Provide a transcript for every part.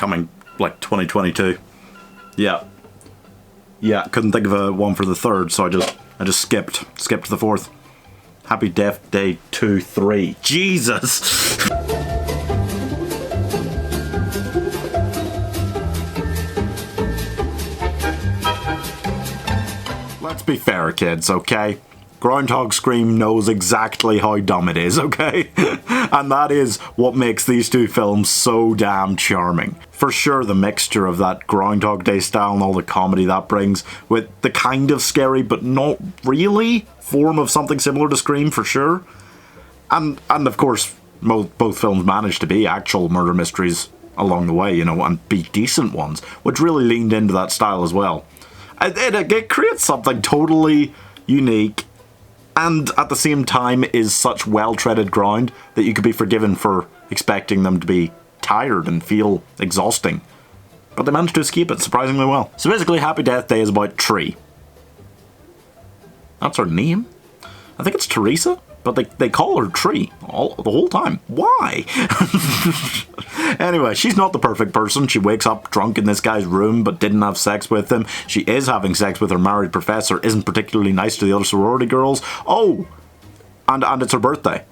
coming like 2022. Yeah. Yeah, couldn't think of a one for the third, so I just skipped the fourth. Happy Death Day 2, 3. Jesus! Let's be fair, kids, okay? Groundhog Scream knows exactly how dumb it is, okay? And that is what makes these two films so damn charming. For sure, the mixture of that Groundhog Day style and all the comedy that brings, with the kind of scary but not really form of something similar to Scream, for sure. And of course, both films managed to be actual murder mysteries along the way, you know, and be decent ones, which really leaned into that style as well. It creates something totally unique, and at the same time is such well-treaded ground that you could be forgiven for expecting them to be tired and feel exhausting. But they managed to escape it surprisingly well. So basically, Happy Death Day is about Tree. That's her name? I think it's Teresa, but they call her Tree the whole time. Why? Anyway, she's not the perfect person. She wakes up drunk in this guy's room but didn't have sex with him. She is having sex with her married professor, isn't particularly nice to the other sorority girls. Oh! And it's her birthday.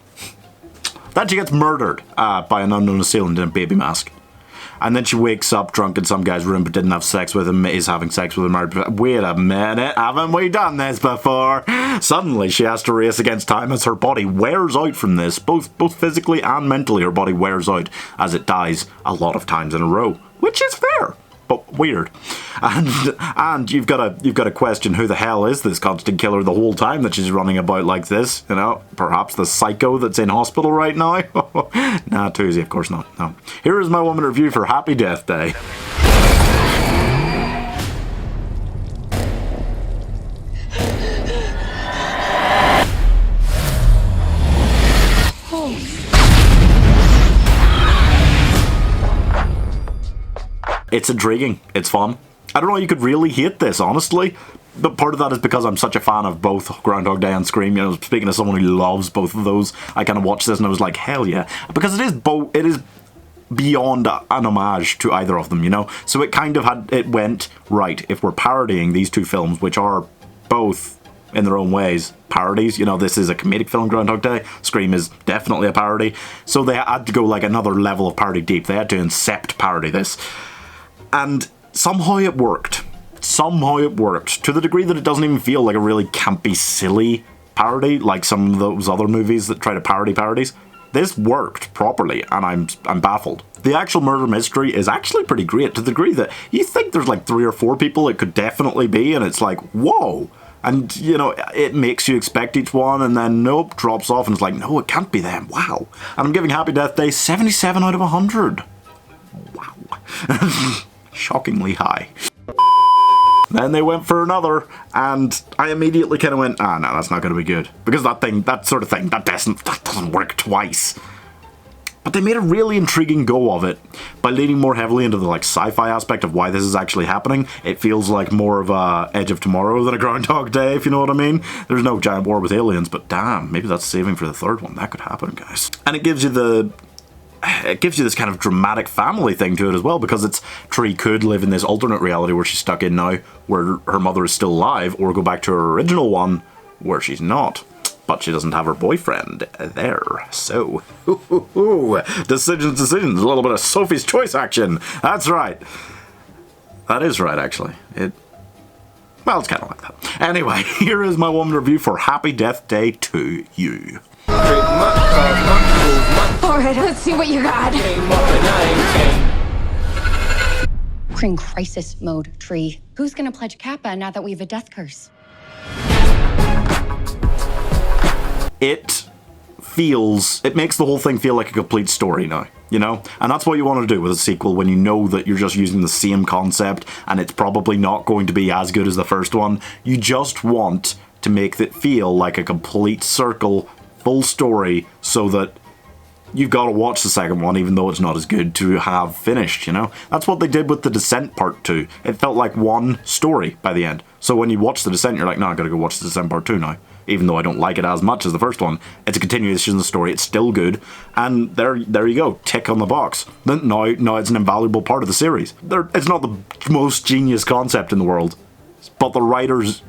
Then she gets murdered by an unknown assailant in a baby mask. And then she wakes up drunk in some guy's room but didn't have sex with him, is having sex with a married professor. Wait a minute, haven't we done this before? Suddenly she has to race against time as her body wears out from this. Both physically and mentally her body wears out as it dies a lot of times in a row. Which is fair, but weird. And you've got to question who the hell is this constant killer the whole time that she's running about like this, you know? Perhaps the psycho that's in hospital right now? Nah, too easy, of course not. No. Here is my woman review for Happy Death Day. It's intriguing. It's fun. I don't know, you could really hate this, honestly. But part of that is because I'm such a fan of both Groundhog Day and Scream. You know, speaking as someone who loves both of those, I kind of watched this and I was like, hell yeah. Because it is beyond an homage to either of them, you know? So it kind of went, right, if we're parodying these two films, which are both, in their own ways, parodies. You know, this is a comedic film, Groundhog Day. Scream is definitely a parody. So they had to go like another level of parody deep. They had to incept parody this. And somehow it worked. Somehow it worked. To the degree that it doesn't even feel like a really campy, silly parody, like some of those other movies that try to parody parodies. This worked properly, and I'm baffled. The actual murder mystery is actually pretty great, to the degree that you think there's like 3 or 4 people it could definitely be, and it's like, whoa! And, you know, it makes you expect each one, and then nope, drops off, and it's like, no, it can't be them, wow. And I'm giving Happy Death Day 77 out of 100. Wow. Shockingly high. Then they went for another, and I immediately kind of went, no, that's not going to be good. Because that sort of thing, that doesn't work twice. But they made a really intriguing go of it by leaning more heavily into the like sci-fi aspect of why this is actually happening. It feels like more of a Edge of Tomorrow than a Groundhog Day, if you know what I mean. There's no giant war with aliens, but damn, maybe that's saving for the third one. That could happen, guys. And it gives you this kind of dramatic family thing to it as well, because Tree could live in this alternate reality where she's stuck in now, where her mother is still alive, or go back to her original one where she's not. But she doesn't have her boyfriend there. So, decisions, a little bit of Sophie's Choice action. That's right. That is right, actually. Well, it's kind of like that. Anyway, here is my woman review for Happy Death Day to you. Alright, let's see what you got. We're in crisis mode, Tree. Who's gonna pledge Kappa now that we have a death curse? It makes the whole thing feel like a complete story now, you know? And that's what you want to do with a sequel when you know that you're just using the same concept and it's probably not going to be as good as the first one. You just want to make it feel like a complete circle, full story, so that you've got to watch the second one, even though it's not as good, to have finished, you know? That's what they did with The Descent Part 2. It felt like one story by the end. So when you watch The Descent, you're like, no, I gotta go watch The Descent Part 2 now. even though I don't like it as much as the first one. It's a continuation of the story, it's still good, and there you go, tick on the box. Now it's an invaluable part of the series. It's not the most genius concept in the world, but the writers,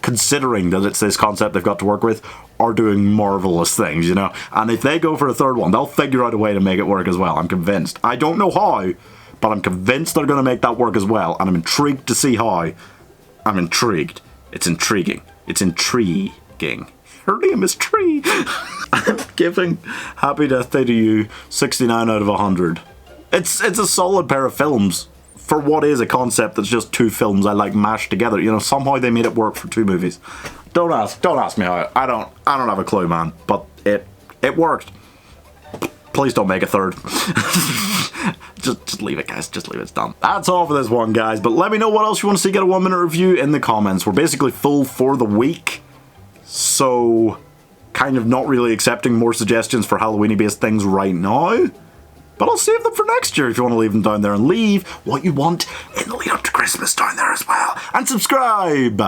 considering that it's this concept they've got to work with, are doing marvelous things, you know? And if they go for a third one, they'll figure out a way to make it work as well, I'm convinced. I don't know how, but I'm convinced they're going to make that work as well, and I'm intrigued to see how. I'm intrigued. It's intriguing. It's intriguing. Her name is Tree. I'm giving Happy Death Day to You 69 out of 100. It's a solid pair of films for what is a concept that's just two films I like mashed together. You know, somehow they made it work for two movies. Don't ask me how. I don't have a clue, man. But it worked. Please don't make a third. Just leave it, guys. Just leave it. It's done. That's all for this one, guys. But let me know what else you want to see get a 1-minute review in the comments. We're basically full for the week, so kind of not really accepting more suggestions for Halloween-based things right now. But I'll save them for next year if you want to leave them down there, and leave what you want in the lead up to Christmas down there as well. And subscribe!